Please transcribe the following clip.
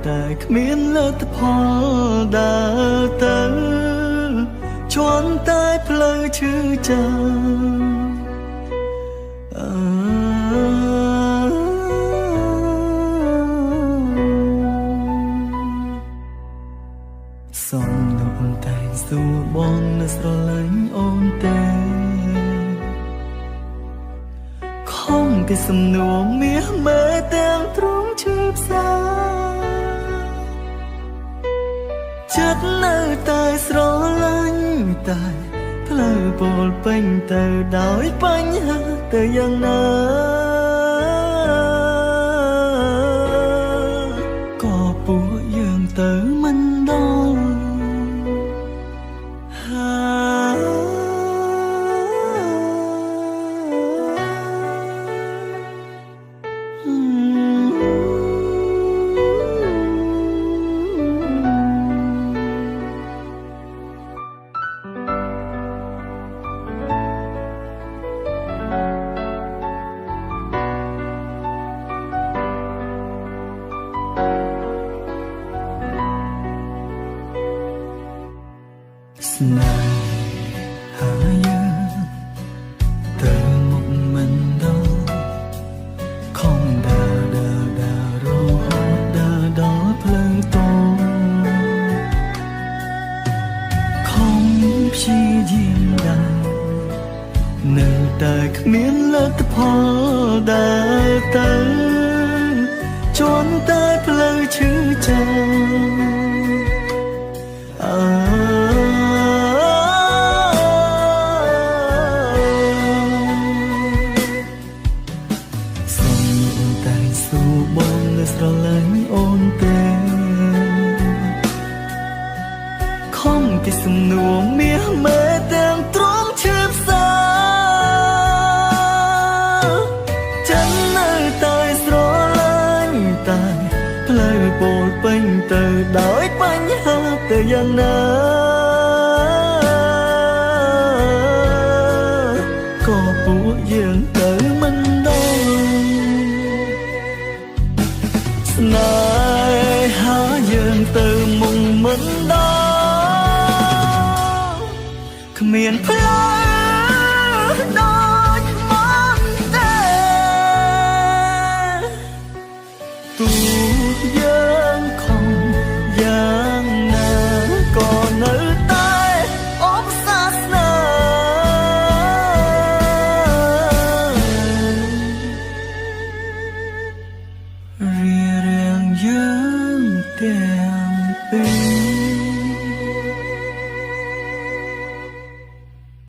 តែគ្មានលទ្ធផលដើរទៅជន់តែផ្លូវឈឺចាំសំនៅអូនតែសួរបងនៅស្រឡាញ់អូនទេខំពីសំនួរមាសមើលទាំងទ្រង់ឈឺផ្សាចិត្តនៅតែស្រឡាញ់តែផ្លូវពោលពេញទៅដោយបញ្ហាទៅយ៉ាងណាក៏ពួកយើងទៅមិនដល់ស្នេហាយើងទៅមុខមិនដល់ខំដើររហូតដើរដល់ផ្លូវតងខំព្យាយាមដែរនៅតែគ្មានលទ្ធផលដើរទៅជន់តែផ្លូវឈឺចាំស្រឡាញ់អូនទេខំពីសំនួរមាសមើលទាំងទ្រង់ឈឺផ្សាចិត្តនៅតែស្រឡាញ់តែផ្លូវពោលពេញទៅដោយបញ្ហាទៅយ៉ាងណាក៏ពួកយើងទៅមិនស្នេហាយើងទៅមុខមិនដល់គ្មានផ្លូវ